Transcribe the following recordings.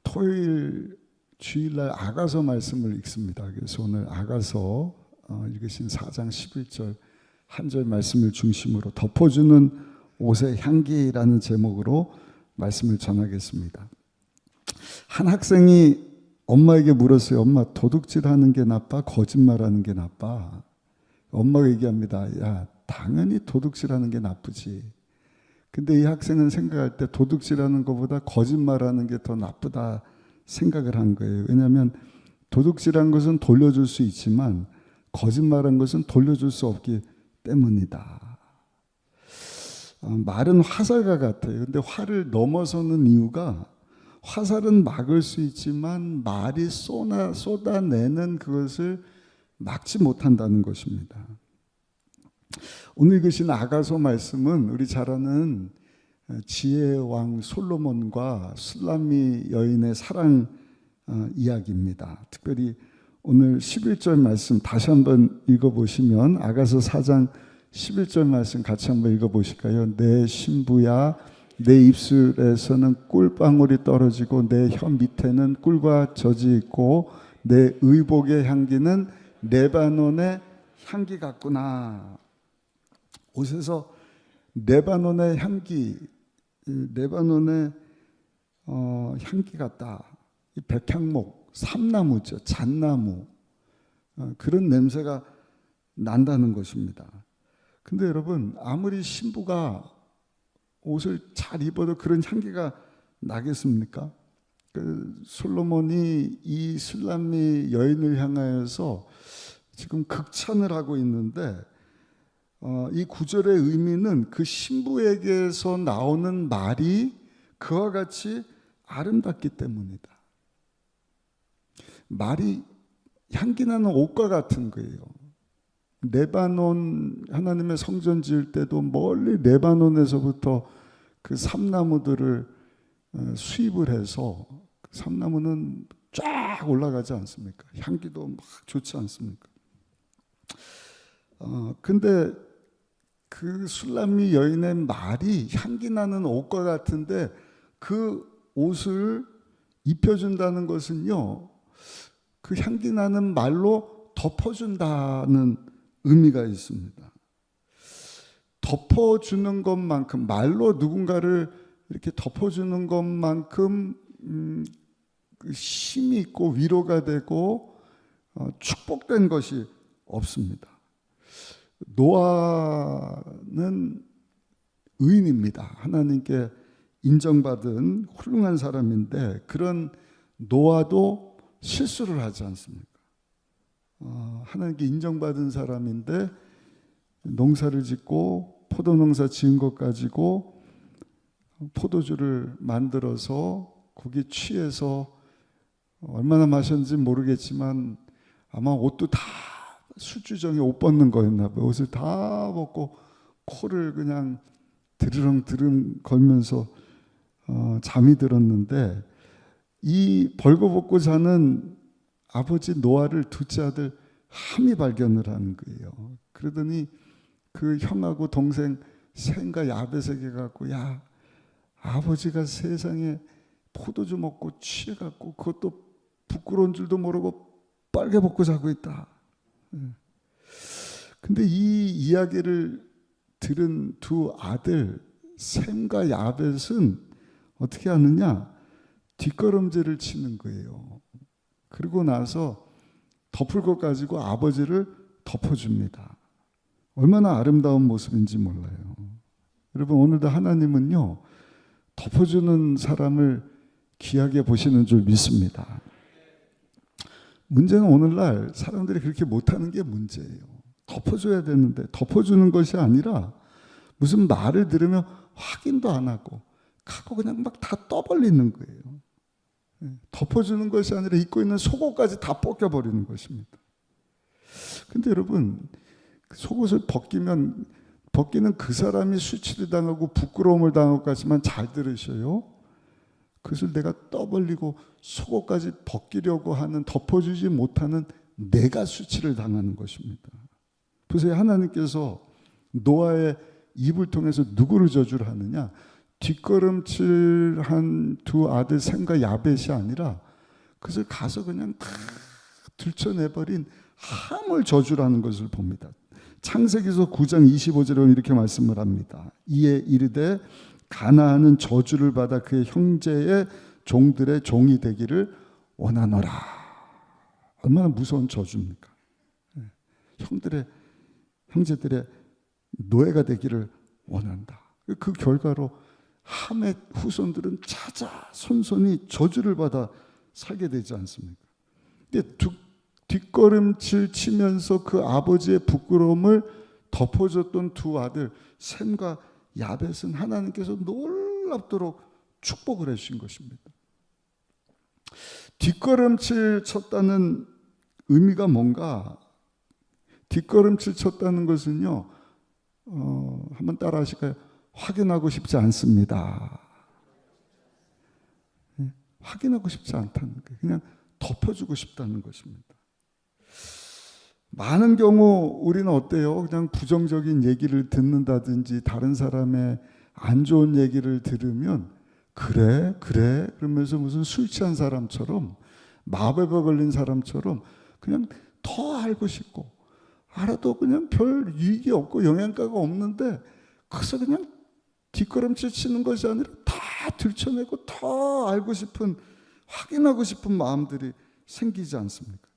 토요일 주일날 아가서 말씀을 읽습니다. 그래서 오늘 아가서 읽으신 4장 11절 한 절 말씀을 중심으로 덮어주는 옷의 향기라는 제목으로 말씀을 전하겠습니다. 한 학생이 엄마에게 물었어요. 엄마, 도둑질하는 게 나빠? 거짓말하는 게 나빠? 엄마가 얘기합니다. 야, 당연히 도둑질하는 게 나쁘지. 근데 이 학생은 생각할 때 도둑질하는 것보다 거짓말하는 게 더 나쁘다 생각을 한 거예요. 왜냐하면 도둑질한 것은 돌려줄 수 있지만 거짓말한 것은 돌려줄 수 없기 때문이다. 말은 화살과 같아요. 근데 활을 넘어서는 이유가 화살은 막을 수 있지만 말이 쏟아내는 그것을 막지 못한다는 것입니다. 오늘 읽으신 아가서 말씀은 우리 잘 아는 지혜의 왕 솔로몬과 술람미 여인의 사랑 이야기입니다. 특별히 오늘 11절 말씀 다시 한번 읽어보시면 아가서 4장 11절 말씀 같이 한번 읽어보실까요? 내 신부야, 내 입술에서는 꿀방울이 떨어지고 내 혀 밑에는 꿀과 젖이 있고 내 의복의 향기는 레바논의 향기 같구나. 옷에서 레바논의 향기, 레바논의 향기 같다. 이 백향목, 삼나무죠. 잣나무. 그런 냄새가 난다는 것입니다. 근데 여러분, 아무리 신부가 옷을 잘 입어도 그런 향기가 나겠습니까? 솔로몬이 이 술람미 여인을 향하여서 지금 극찬을 하고 있는데 이 구절의 의미는 그 신부에게서 나오는 말이 그와 같이 아름답기 때문이다. 말이 향기나는 옷과 같은 거예요. 레바논 하나님의 성전 지을 때도 멀리 레바논에서부터 그 삼나무들을 수입을 해서 그 삼나무는 쫙 올라가지 않습니까? 향기도 막 좋지 않습니까? 근데 그 술람미 여인의 말이 향기나는 옷과 같은데 그 옷을 입혀준다는 것은요, 그 향기나는 말로 덮어준다는 의미가 있습니다. 덮어주는 것만큼, 말로 누군가를 이렇게 덮어주는 것만큼 힘이 있고 위로가 되고 축복된 것이 없습니다. 노아는 의인입니다. 하나님께 인정받은 훌륭한 사람인데 그런 노아도 실수를 하지 않습니까? 하나님께 인정받은 사람인데 농사를 짓고 포도농사 지은 것 가지고 포도주를 만들어서 거기 취해서 얼마나 마셨는지 모르겠지만 아마 옷도 다 술주정에 옷 벗는 거였나 봐요. 옷을 다 벗고 코를 그냥 드르렁 걸면서 잠이 들었는데 이 벌거벗고 자는 아버지 노아를 둘째 아들 함이 발견을 하는 거예요. 그러더니 그 형하고 동생 셈과 야벳에게 갖고, 야, 아버지가 세상에 포도주 먹고 취해갖고 그것도 부끄러운 줄도 모르고 빨개 벗고 자고 있다. 근데 이 이야기를 들은 두 아들 셈과 야벳은 어떻게 하느냐? 뒷걸음질을 치는 거예요. 그리고 나서 덮을 것 가지고 아버지를 덮어줍니다. 얼마나 아름다운 모습인지 몰라요. 여러분, 오늘도 하나님은요, 덮어주는 사람을 귀하게 보시는 줄 믿습니다. 문제는 오늘날 사람들이 그렇게 못하는 게 문제예요. 덮어줘야 되는데 덮어주는 것이 아니라 무슨 말을 들으면 확인도 안 하고 그냥 막 다 떠벌리는 거예요. 덮어주는 것이 아니라 입고 있는 속옷까지 다 벗겨버리는 것입니다. 근데 여러분, 속옷을 벗기는 그 사람이 수치를 당하고 부끄러움을 당할 것 같지만 잘 들으셔요. 그것을 내가 떠벌리고 속옷까지 벗기려고 하는, 덮어주지 못하는 내가 수치를 당하는 것입니다. 보세요. 하나님께서 노아의 입을 통해서 누구를 저주를 하느냐? 뒷걸음질한 두 아들 셈과 야벳이 아니라 그것을 가서 그냥 다 들춰내버린 함을 저주라는 것을 봅니다. 창세기서 9장 25절에 이렇게 말씀을 합니다. 이에 이르되 가나안은 저주를 받아 그의 형제의 종들의 종이 되기를 원하노라. 얼마나 무서운 저주입니까? 형제들의 노예가 되기를 원한다. 그 결과로 함의 후손들은 찾아 손손이 저주를 받아 살게 되지 않습니까? 근데 뒷걸음질 치면서 그 아버지의 부끄러움을 덮어줬던 두 아들 셈과 야벳은 하나님께서 놀랍도록 축복을 해주신 것입니다. 뒷걸음질 쳤다는 의미가 뭔가? 뒷걸음질 쳤다는 것은요, 한번 따라 하실까요? 확인하고 싶지 않습니다. 확인하고 싶지 않다는 거예요. 그냥 덮어주고 싶다는 것입니다. 많은 경우 우리는 어때요? 그냥 부정적인 얘기를 듣는다든지 다른 사람의 안 좋은 얘기를 들으면 그래 그러면서 무슨 술 취한 사람처럼 마법에 걸린 사람처럼 그냥 더 알고 싶고 알아도 그냥 별 유익이 없고 영양가가 없는데 그래서 그냥 뒷걸음질 치는 것이 아니라 다 들춰내고 더 알고 싶은 확인하고 싶은 마음들이 생기지 않습니까?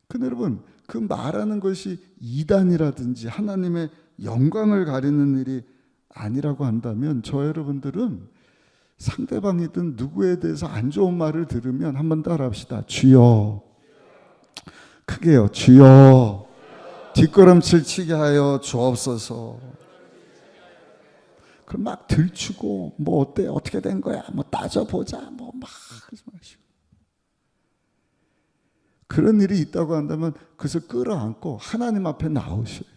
근데 여러분 그 말하는 것이 이단이라든지 하나님의 영광을 가리는 일이 아니라고 한다면 저 여러분들은 상대방이든 누구에 대해서 안 좋은 말을 들으면 한번 따라합시다. 주여, 크게요. 주여, 뒷걸음질 치게 하여 주옵소서. 그럼 막 들추고 뭐 어때? 어떻게 된 거야? 뭐 따져보자. 뭐 막 하지 마시고. 그런 일이 있다고 한다면 그것을 끌어안고 하나님 앞에 나오셔요.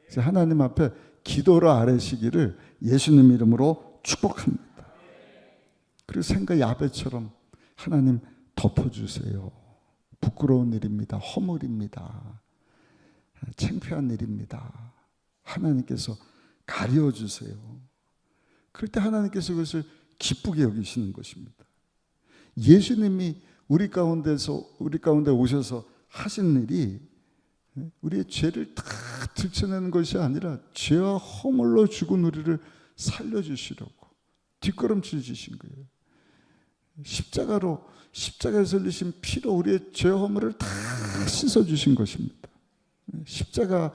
그래서 하나님 앞에 기도로 아뢰시기를 예수님 이름으로 축복합니다. 그리고 생각 야벳처럼 하나님 덮어주세요. 부끄러운 일입니다. 허물입니다. 창피한 일입니다. 하나님께서 가려주세요. 그럴 때 하나님께서 그것을 기쁘게 여기시는 것입니다. 예수님이 우리 가운데 오셔서 하신 일이 우리의 죄를 다 들춰내는 것이 아니라 죄와 허물로 죽은 우리를 살려주시려고 뒷걸음질 주신 거예요. 십자가에서 흘리신 피로 우리의 죄 허물을 다 씻어주신 것입니다. 십자가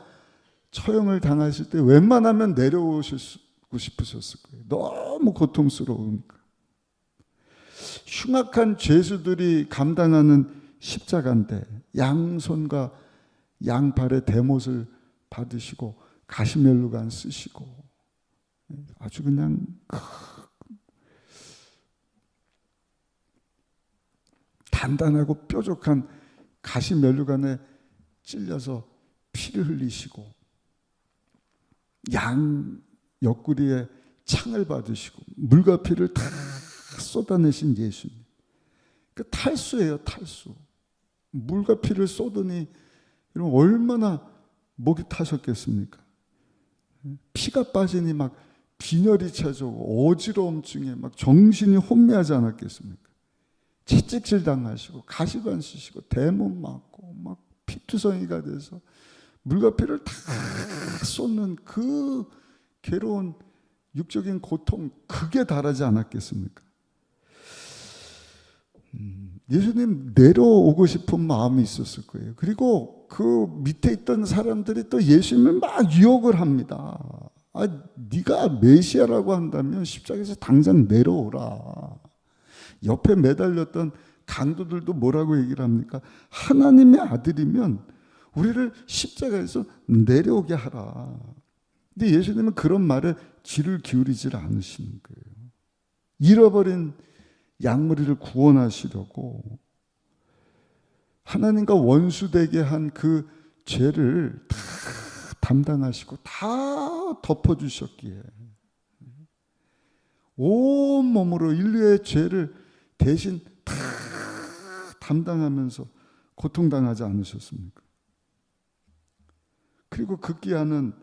처형을 당하실 때 웬만하면 내려오시고 싶으셨을 거예요. 너무 고통스러우니까. 흉악한 죄수들이 감당하는 십자가인데 양손과 양발에 대못을 받으시고 가시면류관 쓰시고 아주 그냥 단단하고 뾰족한 가시면류관에 찔려서 피를 흘리시고 양 옆구리에 창을 받으시고 물과 피를 다 쏟아내신 예수님. 그 탈수예요, 탈수. 물과 피를 쏟으니 얼마나 목이 타셨겠습니까? 피가 빠지니 막 빈혈이 찾아오고 어지러움증에 막 정신이 혼미하지 않았겠습니까? 채찍질 당하시고 가시관 쓰시고 대문 맞고 막 피투성이가 돼서 물과 피를 다 쏟는 그 괴로운 육적인 고통 극에 달하지 않았겠습니까? 예수님 내려오고 싶은 마음이 있었을 거예요. 그리고 그 밑에 있던 사람들이 또 예수님을 막 유혹을 합니다. 네가 메시아라고 한다면 십자가에서 당장 내려오라. 옆에 매달렸던 강도들도 뭐라고 얘기를 합니까? 하나님의 아들이면 우리를 십자가에서 내려오게 하라. 근데 예수님은 그런 말에 귀를 기울이질 않으시는 거예요. 잃어버린 양무리를 구원하시려고 하나님과 원수되게 한 그 죄를 다 담당하시고 다 덮어주셨기에 온 몸으로 인류의 죄를 대신 다 담당하면서 고통당하지 않으셨습니까? 그리고 극기하는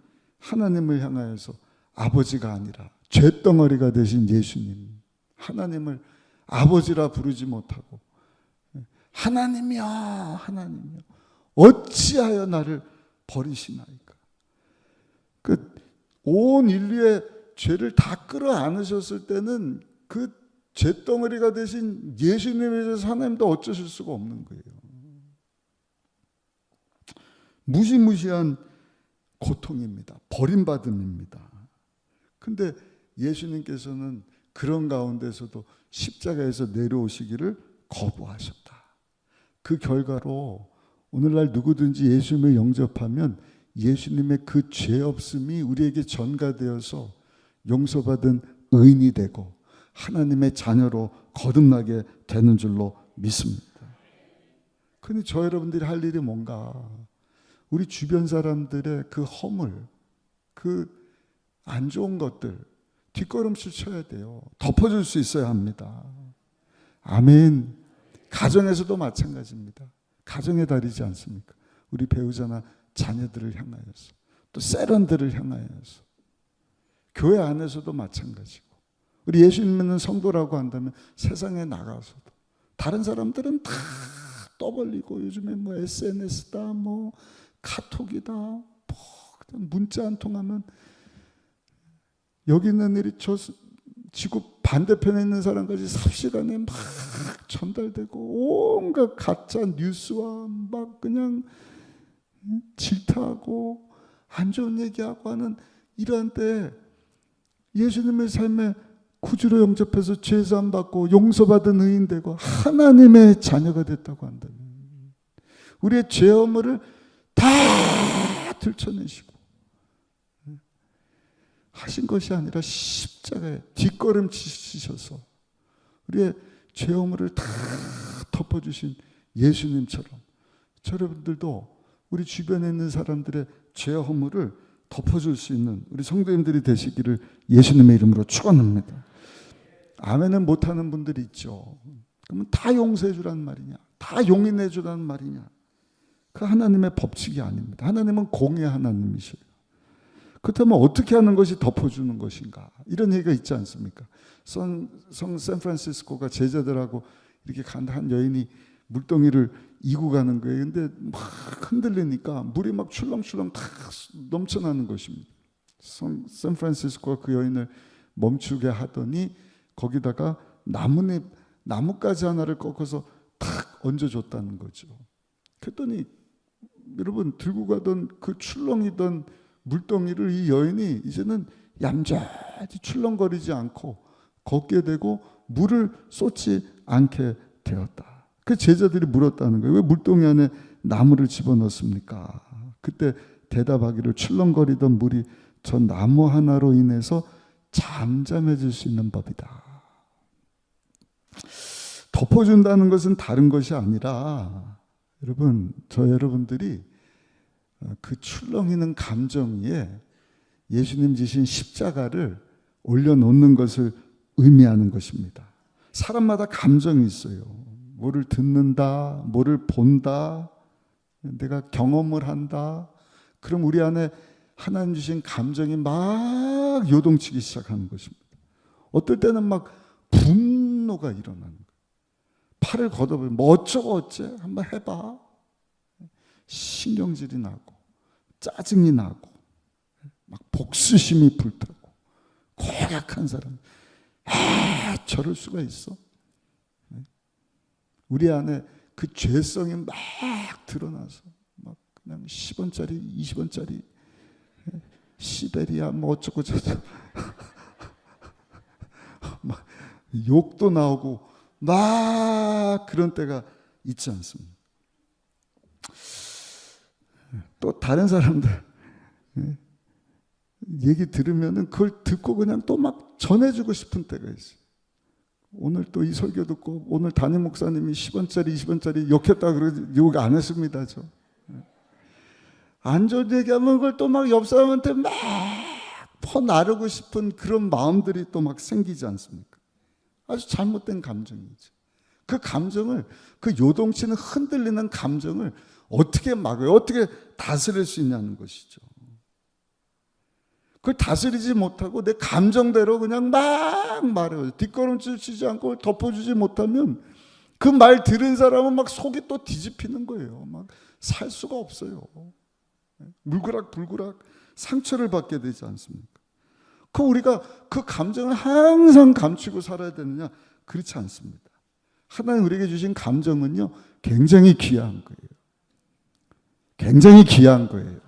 하나님을 향하여서 아버지가 아니라 쇳덩어리가 되신 예수님, 하나님을 아버지라 부르지 못하고 하나님이여 하나님이여 어찌하여 나를 버리시나이까. 온 인류의 죄를 다 끌어안으셨을 때는 그 쇳덩어리가 되신 예수님에 대해서 하나님도 어쩌실 수가 없는 거예요. 무시무시한 고통입니다. 버림받음입니다. 근데 예수님께서는 그런 가운데서도 십자가에서 내려오시기를 거부하셨다. 그 결과로 오늘날 누구든지 예수님을 영접하면 예수님의 그 죄 없음이 우리에게 전가되어서 용서받은 의인이 되고 하나님의 자녀로 거듭나게 되는 줄로 믿습니다. 그런데 저 여러분들이 할 일이 뭔가, 우리 주변 사람들의 그 허물, 그 안 좋은 것들 뒷걸음질 쳐야 돼요. 덮어줄 수 있어야 합니다. 아멘. 가정에서도 마찬가지입니다. 가정에 다르지 않습니까? 우리 배우자나 자녀들을 향하여서, 또 세런들을 향하여서, 교회 안에서도 마찬가지고, 우리 예수님 믿는 성도라고 한다면 세상에 나가서도 다른 사람들은 다 떠벌리고 요즘에 뭐 SNS다 뭐 카톡이다 뭐 문자 한 통 하면 여기 있는 일이 저 지구 반대편에 있는 사람까지 삽시간에 막 전달되고 온갖 가짜 뉴스와 막 그냥 질타하고 안 좋은 얘기하고 하는 이러한 때 예수님의 삶에 구주로 영접해서 죄사함 받고 용서받은 의인 되고 하나님의 자녀가 됐다고 한다면 우리의 죄 허물을 다 들춰내시고 하신 것이 아니라 십자가에 뒷걸음치셔서 우리의 죄 허물을 다 덮어주신 예수님처럼 여러분들도 우리 주변에 있는 사람들의 죄 허물을 덮어줄 수 있는 우리 성도님들이 되시기를 예수님의 이름으로 축원합니다. 아멘은 못하는 분들이 있죠. 그러면 다 용서해 주라는 말이냐, 다 용인해 주라는 말이냐. 그 하나님의 법칙이 아닙니다. 하나님은 공의 하나님이셔요. 그렇다면 어떻게 하는 것이 덮어주는 것인가, 이런 얘기가 있지 않습니까? 성 샌프란시스코가 제자들하고 이렇게 간 한 여인이 물동이를 이고 가는 거예요. 근데 막 흔들리니까 물이 막 출렁출렁 다 넘쳐나는 것입니다. 성 샌프란시스코가 그 여인을 멈추게 하더니 거기다가 나뭇가지 하나를 꺾어서 탁 얹어줬다는 거죠. 그랬더니 여러분, 들고 가던 그 출렁이던 물동이를 이 여인이 이제는 얌전히 출렁거리지 않고 걷게 되고 물을 쏟지 않게 되었다. 그 제자들이 물었다는 거예요. 왜 물동이 안에 나무를 집어넣습니까? 그때 대답하기를 출렁거리던 물이 저 나무 하나로 인해서 잠잠해질 수 있는 법이다. 덮어준다는 것은 다른 것이 아니라 여러분, 여러분들이 그 출렁이는 감정 위에 예수님 지신 십자가를 올려놓는 것을 의미하는 것입니다. 사람마다 감정이 있어요. 뭐를 듣는다, 뭐를 본다, 내가 경험을 한다. 그럼 우리 안에 하나님 주신 감정이 막 요동치기 시작하는 것입니다. 어떨 때는 막 분노가 일어나는 거예요. 팔을 걷어버리면 뭐 어쩌고 어째 한번 해봐. 신경질이 나고 짜증이 나고 막 복수심이 불타고 고약한 사람, 저럴 수가 있어? 우리 안에 그 죄성이 막 드러나서 막 그냥 10원짜리 20원짜리 시베리아 뭐 어쩌고 저쩌고 막 욕도 나오고 막 그런 때가 있지 않습니까? 또 다른 사람들 얘기 들으면은 그걸 듣고 그냥 또 막 전해주고 싶은 때가 있어요. 오늘 또 이 설교 듣고 오늘 담임 목사님이 10원짜리 20원짜리 욕했다 그러지 욕 안 했습니다. 저 안 좋은 얘기하면 그걸 또 막 옆 사람한테 막 퍼나르고 싶은 그런 마음들이 또 막 생기지 않습니까? 아주 잘못된 감정이죠. 그 감정을, 그 요동치는 흔들리는 감정을 어떻게 막아요? 어떻게 다스릴 수 있냐는 것이죠. 그걸 다스리지 못하고 내 감정대로 그냥 막 말해요. 뒷걸음질 치지 않고 덮어주지 못하면 그 말 들은 사람은 막 속이 또 뒤집히는 거예요. 막 살 수가 없어요. 물그락불그락 상처를 받게 되지 않습니까? 그 우리가 그 감정을 항상 감추고 살아야 되느냐? 그렇지 않습니다. 하나님 우리에게 주신 감정은요, 굉장히 귀한 거예요. 굉장히 귀한 거예요.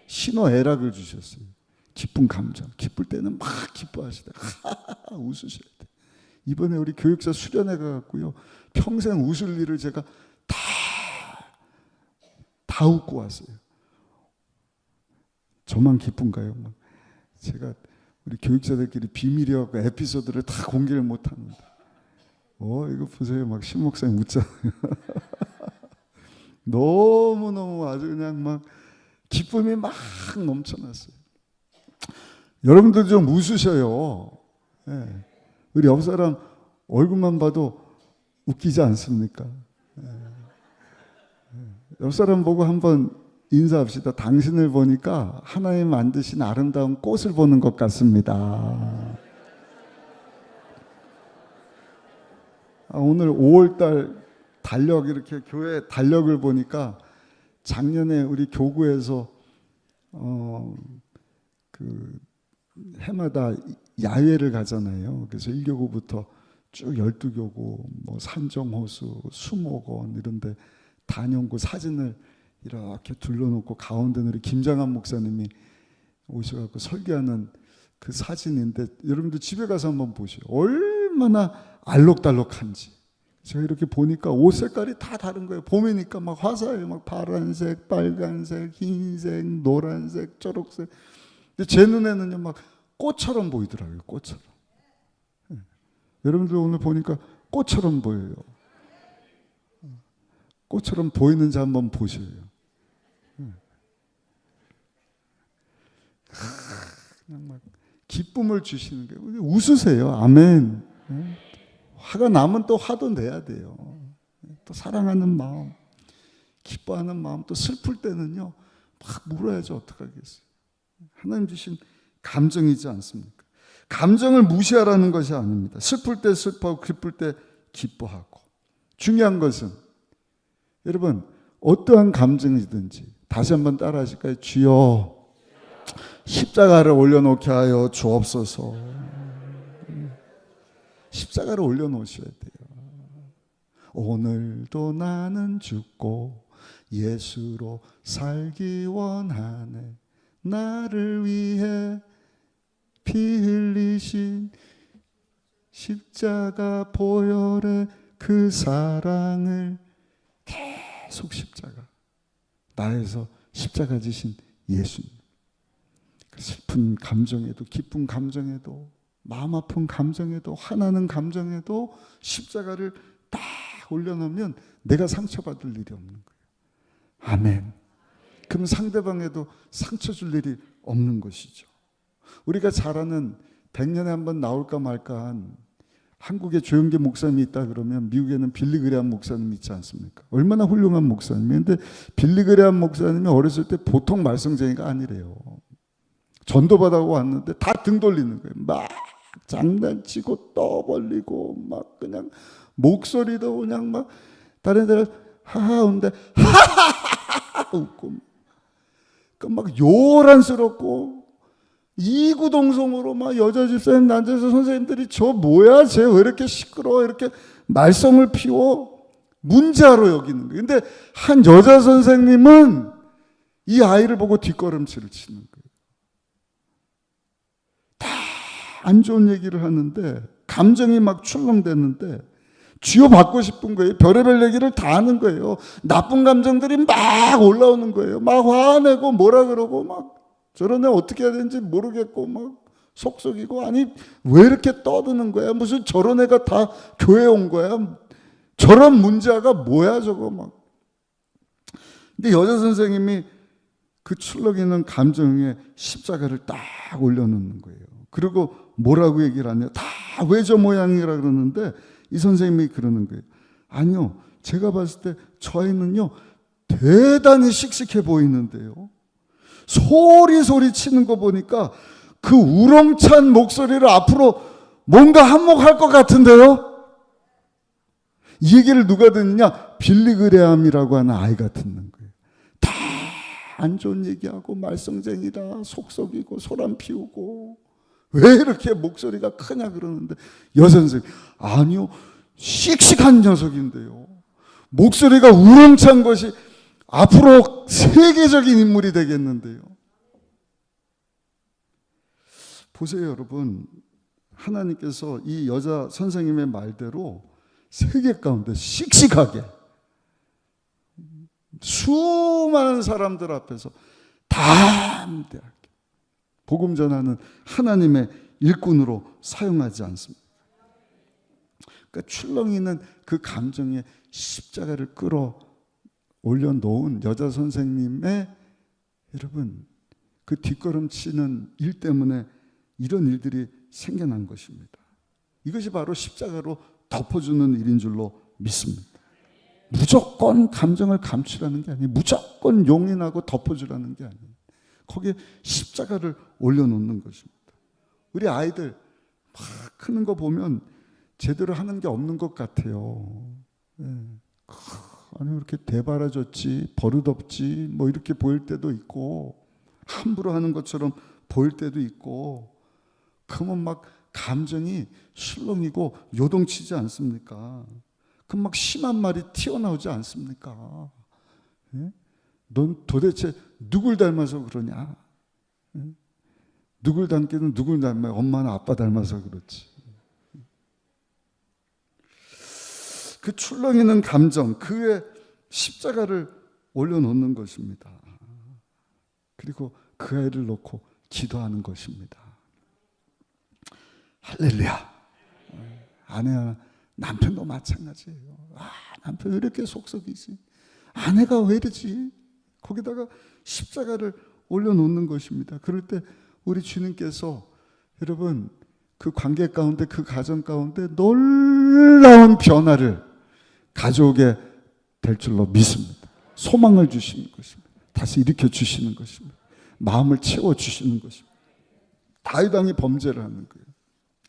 신호애락을 주셨어요. 기쁜 감정. 기쁠 때는 막 기뻐하시다가 웃으셔야 돼. 이번에 우리 교육자 수련회 가갖고요, 평생 웃을 일을 제가 다 웃고 왔어요. 저만 기쁜가요? 제가 우리 교육자들끼리 비밀이어서 에피소드를 다 공개를 못합니다. 이거 보세요. 막 신 목사님 웃잖아요. 너무너무 아주 그냥 막 기쁨이 막 넘쳐났어요. 여러분들 좀 웃으셔요. 네. 우리 옆 사람 얼굴만 봐도 웃기지 않습니까? 네. 옆 사람 보고 한번 인사합시다. 당신을 보니까 하나님 만드신 아름다운 꽃을 보는 것 같습니다. 오늘 5월달 달력, 이렇게 교회 달력을 보니까 작년에 우리 교구에서 그 해마다 야외를 가잖아요. 그래서 1교구부터 쭉 12교구, 뭐 산정호수, 수목원 이런 데 다녀온 사진을 이렇게 둘러놓고 가운데는 우리 김장한 목사님이 오셔서 설교하는 그 사진인데, 여러분들 집에 가서 한번 보세요. 얼마나 알록달록한지. 제가 이렇게 보니까 옷 색깔이 다 다른 거예요. 봄이니까 막 화사해요. 막 파란색, 빨간색, 흰색, 노란색, 초록색. 근데 제 눈에는요, 막 꽃처럼 보이더라고요. 꽃처럼. 네. 여러분들 오늘 보니까 꽃처럼 보여요. 꽃처럼 보이는지 한번 보셔요. 그냥 막 기쁨을 주시는 게, 웃으세요. 아멘. 화가 나면 또 화도 내야 돼요. 또 사랑하는 마음, 기뻐하는 마음, 또 슬플 때는요, 막 물어야죠. 어떡하겠어요. 하나님 주신 감정이지 않습니까? 감정을 무시하라는 것이 아닙니다. 슬플 때 슬퍼하고 기쁠 때 기뻐하고. 중요한 것은, 여러분, 어떠한 감정이든지 다시 한번 따라 하실까요? 주여, 십자가를 올려놓게 하여 주옵소서. 십자가를 올려놓으셔야 돼요. 오늘도 나는 죽고 예수로 살기 원하네. 나를 위해 피 흘리신 십자가 보혈의 그 사랑을, 계속 십자가, 나에서 십자가 지신 예수님. 슬픈 감정에도, 기쁜 감정에도, 마음 아픈 감정에도, 화나는 감정에도 십자가를 딱 올려놓으면 내가 상처받을 일이 없는 거예요. 아멘. 그럼 상대방에도 상처 줄 일이 없는 것이죠. 우리가 잘 아는 100년에 한 번 나올까 말까 한 한국에 조영계 목사님이 있다 그러면 미국에는 빌리 그레함 목사님이 있지 않습니까? 얼마나 훌륭한 목사님인데, 빌리 그레함 목사님이 어렸을 때 보통 말썽쟁이가 아니래요. 전도 받아고 왔는데 다 등 돌리는 거예요. 막 장난치고 떠벌리고 막 그냥 목소리도 그냥 막 다른 데를 하하 웃는데 하하하하 웃고 막 요란스럽고 이구동성으로 막 여자 집사님, 남자 선생님들이 저 뭐야, 쟤 왜 이렇게 시끄러워, 이렇게 말썽을 피워 문제아로 여기는 거예요. 근데 한 여자 선생님은 이 아이를 보고 뒷걸음질을 치는 거예요. 다 안 좋은 얘기를 하는데, 감정이 막 출렁대는데 쥐어받고 싶은 거예요. 별의별 얘기를 다 하는 거예요. 나쁜 감정들이 막 올라오는 거예요. 막 화내고 뭐라 그러고, 막 저런 애 어떻게 해야 되는지 모르겠고 막 속썩이고, 아니 왜 이렇게 떠드는 거야? 무슨 저런 애가 다 교회 온 거야? 저런 문제가 뭐야 저거 막. 근데 여자 선생님이 그 출렁이는 감정에 십자가를 딱 올려놓는 거예요. 그리고 뭐라고 얘기를 하냐? 다 왜 저 모양이라 그러는데 이 선생님이 그러는 거예요. 아니요, 제가 봤을 때 저 아이는요 대단히 씩씩해 보이는데요, 소리 치는 거 보니까 그 우렁찬 목소리를 앞으로 뭔가 한몫할 것 같은데요. 이 얘기를 누가 듣느냐? 빌리그레함이라고 하는 아이가 듣는 거예요. 다 안 좋은 얘기하고 말썽쟁이다, 속썩이고 소란 피우고 왜 이렇게 목소리가 크냐 그러는데 여선생님, 아니요, 씩씩한 녀석인데요. 목소리가 우렁찬 것이 앞으로 세계적인 인물이 되겠는데요. 보세요, 여러분. 하나님께서 이 여자 선생님의 말대로 세계 가운데 씩씩하게 수많은 사람들 앞에서 담대하게 복음 전하는 하나님의 일꾼으로 사용하지 않습니다. 그러니까 출렁이는 그 감정에 십자가를 끌어 올려놓은 여자 선생님의, 여러분, 그 뒷걸음치는 일 때문에 이런 일들이 생겨난 것입니다. 이것이 바로 십자가로 덮어주는 일인 줄로 믿습니다. 무조건 감정을 감추라는 게 아니에요. 무조건 용인하고 덮어주라는 게 아니에요. 거기에 십자가를 올려놓는 것입니다. 우리 아이들 막 크는 거 보면 제대로 하는 게 없는 것 같아요. 아니, 이렇게 대바라졌지, 버릇없지, 뭐 이렇게 보일 때도 있고, 함부로 하는 것처럼 보일 때도 있고, 그러면 막 감정이 술렁이고 요동치지 않습니까? 그럼 막 심한 말이 튀어나오지 않습니까? 예? 넌 도대체 누굴 닮아서 그러냐? 예? 누굴 닮기는 누굴 닮아요? 엄마나 아빠 닮아서 그렇지. 그 출렁이는 감정, 그에 십자가를 올려놓는 것입니다. 그리고 그 아이를 놓고 기도하는 것입니다. 할렐루야. 아내와 남편도 마찬가지예요. 남편 왜 이렇게 속썩이지? 아내가 왜 이러지? 거기다가 십자가를 올려놓는 것입니다. 그럴 때 우리 주님께서, 여러분, 그 관계 가운데, 그 가정 가운데 놀라운 변화를 가져오게 될 줄로 믿습니다. 소망을 주시는 것입니다. 다시 일으켜 주시는 것입니다. 마음을 채워주시는 것입니다. 다윗 왕이 범죄를 하는 거예요.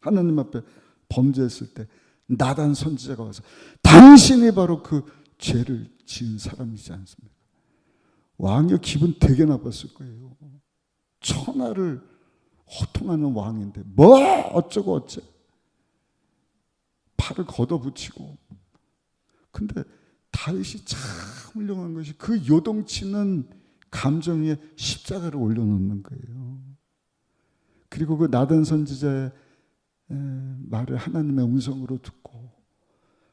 하나님 앞에 범죄했을 때 나단 선지자가 와서 당신이 바로 그 죄를 지은 사람이지 않습니까? 왕이 기분 되게 나빴을 거예요. 천하를 호통하는 왕인데 뭐 어쩌고 어째 팔을 걷어붙이고. 근데 다윗이 참 훌륭한 것이 그 요동치는 감정 위에 십자가를 올려놓는 거예요. 그리고 그 나단 선지자의 말을 하나님의 음성으로 듣고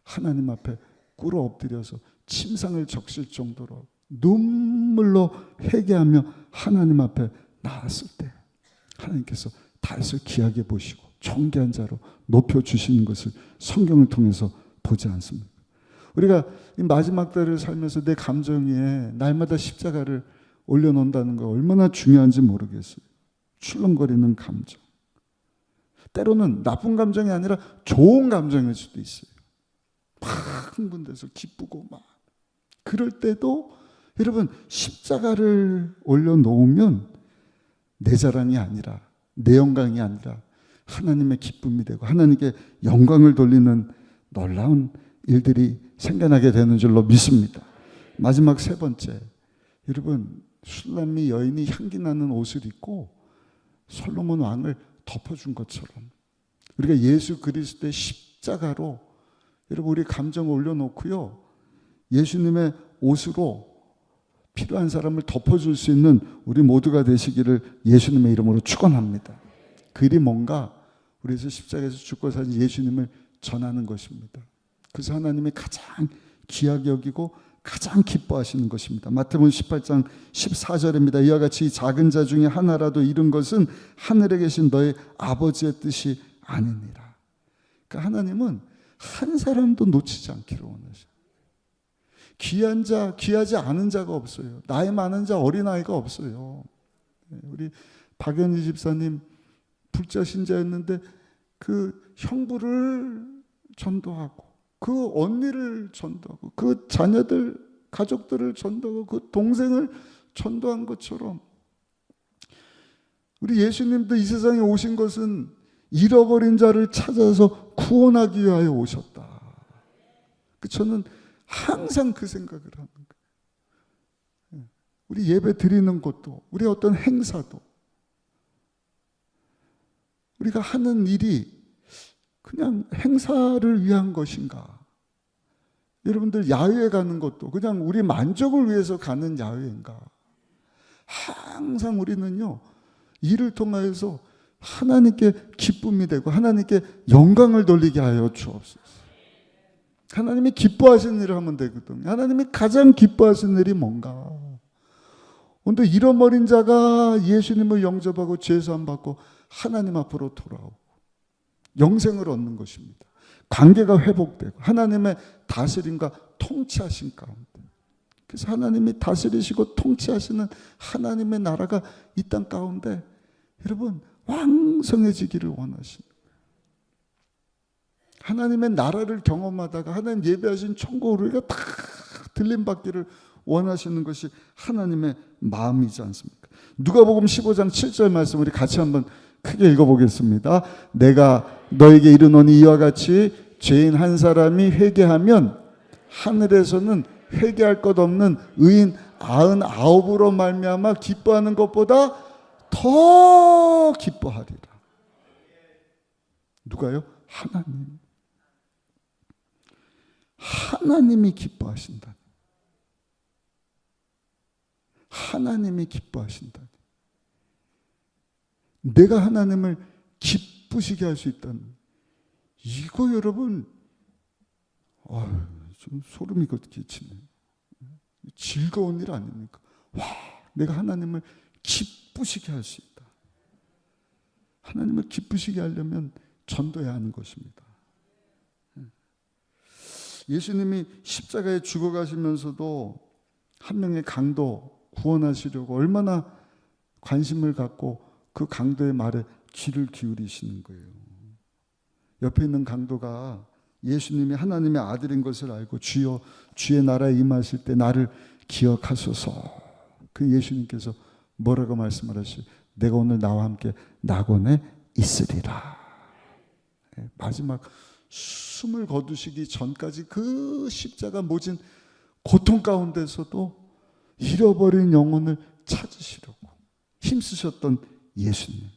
하나님 앞에 꿇어 엎드려서 침상을 적실 정도로 눈물로 회개하며 하나님 앞에 나왔을 때 하나님께서 다윗을 귀하게 보시고 존귀한 자로 높여주시는 것을 성경을 통해서 보지 않습니까? 우리가 이 마지막 때를 살면서 내 감정 위에 날마다 십자가를 올려놓는다는 거 얼마나 중요한지 모르겠어요. 출렁거리는 감정. 때로는 나쁜 감정이 아니라 좋은 감정일 수도 있어요. 막 흥분돼서 기쁘고 막. 그럴 때도 여러분 십자가를 올려놓으면 내 자랑이 아니라 내 영광이 아니라 하나님의 기쁨이 되고 하나님께 영광을 돌리는 놀라운 일들이 생겨나게 되는 줄로 믿습니다. 마지막 세 번째, 여러분 슐람미 여인이 향기 나는 옷을 입고 솔로몬 왕을 덮어준 것처럼 우리가 예수 그리스도의 십자가로 여러분 우리 감정을 올려놓고요, 예수님의 옷으로 필요한 사람을 덮어줄 수 있는 우리 모두가 되시기를 예수님의 이름으로 축원합니다. 그 일이 뭔가 우리에서 십자가에서 죽고 사신 예수님을 전하는 것입니다. 그래서 하나님이 가장 귀하게 여기고 가장 기뻐하시는 것입니다. 마태복음 18장 14절입니다. 이와 같이 작은 자 중에 하나라도 잃은 것은 하늘에 계신 너의 아버지의 뜻이 아니니라. 그러니까 하나님은 한 사람도 놓치지 않기를 원하셔요. 귀한 자, 귀하지 않은 자가 없어요. 나이 많은 자, 어린아이가 없어요. 우리 박연희 집사님 불자 신자였는데 그 형부를 전도하고 그 언니를 전도하고 그 자녀들, 가족들을 전도하고 그 동생을 전도한 것처럼 우리 예수님도 이 세상에 오신 것은 잃어버린 자를 찾아서 구원하기 위하여 오셨다. 저는 항상 그 생각을 하는 거예요. 우리 예배 드리는 것도, 우리 어떤 행사도, 우리가 하는 일이 그냥 행사를 위한 것인가? 여러분들 야외에 가는 것도 그냥 우리 만족을 위해서 가는 야외인가? 항상 우리는요, 이를 통하여서 하나님께 기쁨이 되고 하나님께 영광을 돌리게 하여 주옵소서. 하나님이 기뻐하시는 일을 하면 되거든요. 하나님이 가장 기뻐하시는 일이 뭔가? 오늘 잃어버린 자가 예수님을 영접하고 죄사함 받고 하나님 앞으로 돌아오고 영생을 얻는 것입니다. 관계가 회복되고 하나님의 다스림과 통치하신 가운데, 그래서 하나님이 다스리시고 통치하시는 하나님의 나라가 이 땅 가운데 여러분 왕성해지기를 원하십니다. 하나님의 나라를 경험하다가 하나님 예배하신 천국을 우리가 다 들림받기를 원하시는 것이 하나님의 마음이지 않습니까? 누가복음 15장 7절 말씀 우리 같이 한번 크게 읽어보겠습니다. 내가 너에게 이르노니 이와 같이 죄인 한 사람이 회개하면 하늘에서는 회개할 것 없는 의인 99으로 말미암아 기뻐하는 것보다 더 기뻐하리라. 누가요? 하나님. 하나님이 기뻐하신다. 하나님이 기뻐하신다. 내가 하나님을 기쁘시게 할 수 있다는, 이거 여러분 좀 소름이 끼치네. 즐거운 일 아닙니까? 와, 내가 하나님을 기쁘시게 할 수 있다. 하나님을 기쁘시게 하려면 전도해야 하는 것입니다. 예수님이 십자가에 죽어가시면서도 한 명의 강도 구원하시려고 얼마나 관심을 갖고 그 강도의 말에 귀를 기울이시는 거예요. 옆에 있는 강도가 예수님이 하나님의 아들인 것을 알고 주여 주의 나라에 임하실 때 나를 기억하소서. 그 예수님께서 뭐라고 말씀을 하시죠? 내가 오늘 나와 함께 낙원에 있으리라. 마지막 숨을 거두시기 전까지 그 십자가 모진 고통 가운데서도 잃어버린 영혼을 찾으시려고 힘쓰셨던 예수님.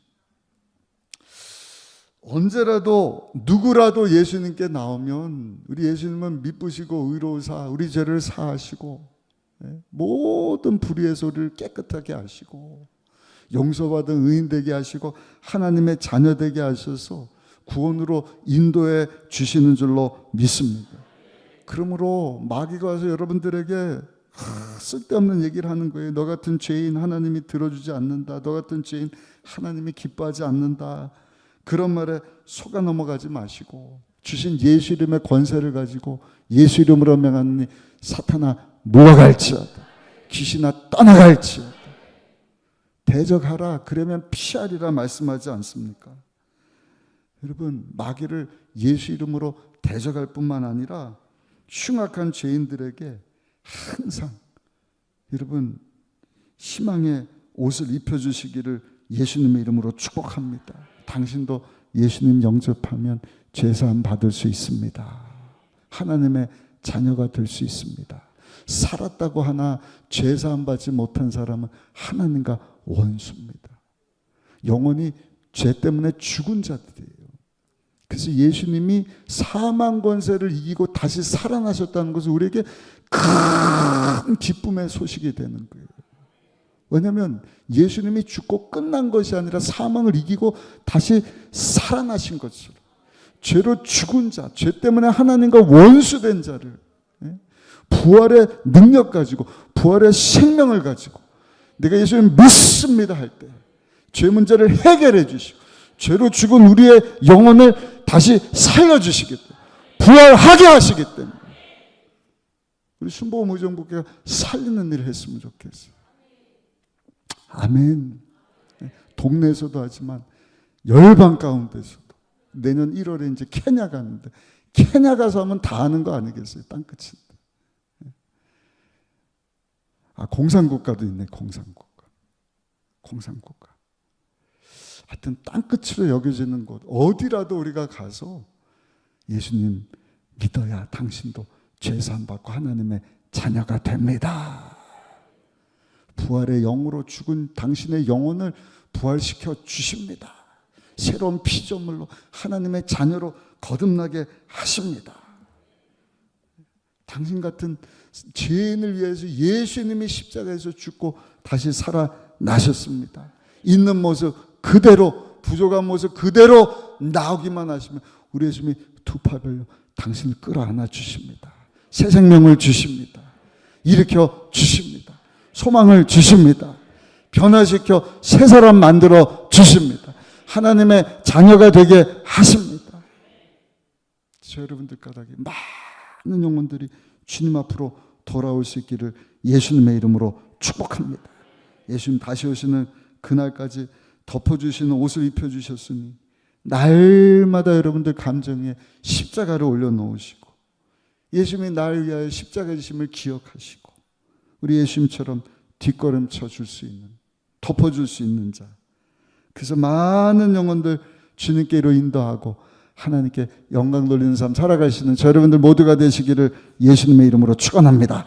언제라도 누구라도 예수님께 나오면 우리 예수님은 미쁘시고 의로우사 우리 죄를 사하시고 모든 불의에서 우리를 깨끗하게 하시고 용서받은 의인 되게 하시고 하나님의 자녀 되게 하셔서 구원으로 인도해 주시는 줄로 믿습니다. 그러므로 마귀가 와서 여러분들에게 쓸데없는 얘기를 하는 거예요. 너 같은 죄인 하나님이 들어주지 않는다. 너 같은 죄인 하나님이 기뻐하지 않는다. 그런 말에 속아 넘어가지 마시고 주신 예수 이름의 권세를 가지고 예수 이름으로 명하니 사탄아 물러갈지어다. 귀신아 떠나갈지어다. 대적하라. 그러면 피하리라 말씀하지 않습니까? 여러분, 마귀를 예수 이름으로 대적할 뿐만 아니라 흉악한 죄인들에게 항상 여러분 희망의 옷을 입혀주시기를 예수님의 이름으로 축복합니다. 당신도 예수님 영접하면 죄사함 받을 수 있습니다. 하나님의 자녀가 될 수 있습니다. 살았다고 하나 죄사함 받지 못한 사람은 하나님과 원수입니다. 영원히 죄 때문에 죽은 자들이에요. 그래서 예수님이 사망 권세를 이기고 다시 살아나셨다는 것은 우리에게 큰 기쁨의 소식이 되는 거예요. 왜냐하면 예수님이 죽고 끝난 것이 아니라 사망을 이기고 다시 살아나신 것으로 죄로 죽은 자, 죄 때문에 하나님과 원수된 자를 부활의 능력 가지고 부활의 생명을 가지고 내가 예수님 믿습니다 할 때 죄 문제를 해결해 주시고 죄로 죽은 우리의 영혼을 다시 살려주시기 때문에 부활하게 하시기 때문에 우리 순복음 의정부교회가 살리는 일을 했으면 좋겠어요. 아멘. 동네에서도 하지만 열방 가운데서도 내년 1월에 이제 케냐 가는데 케냐 가서 하면 다 아는 거 아니겠어요? 땅끝인데. 공산국가도 있네. 공산국가. 하여튼 땅끝으로 여겨지는 곳 어디라도 우리가 가서 예수님 믿어야 당신도 죄사함 받고 하나님의 자녀가 됩니다. 부활의 영으로 죽은 당신의 영혼을 부활시켜 주십니다. 새로운 피조물로 하나님의 자녀로 거듭나게 하십니다. 당신 같은 죄인을 위해서 예수님이 십자가에서 죽고 다시 살아나셨습니다. 있는 모습 그대로, 부족한 모습 그대로 나오기만 하시면 우리 예수님이 두 팔 벌려 당신을 끌어안아 주십니다. 새 생명을 주십니다. 일으켜 주십니다. 소망을 주십니다. 변화시켜 새 사람 만들어 주십니다. 하나님의 자녀가 되게 하십니다. 저 여러분들 가닥에 많은 영혼들이 주님 앞으로 돌아올 수 있기를 예수님의 이름으로 축복합니다. 예수님 다시 오시는 그날까지 덮어주시는 옷을 입혀주셨으니 날마다 여러분들 감정에 십자가를 올려놓으시고 예수님이 나를 위하여 십자가 지심을 기억하시고 우리 예수님처럼 뒷걸음쳐 줄 수 있는, 덮어줄 수 있는 자, 그래서 많은 영혼들 주님께로 인도하고 하나님께 영광 돌리는 삶 살아가시는 저 여러분들 모두가 되시기를 예수님의 이름으로 축원합니다.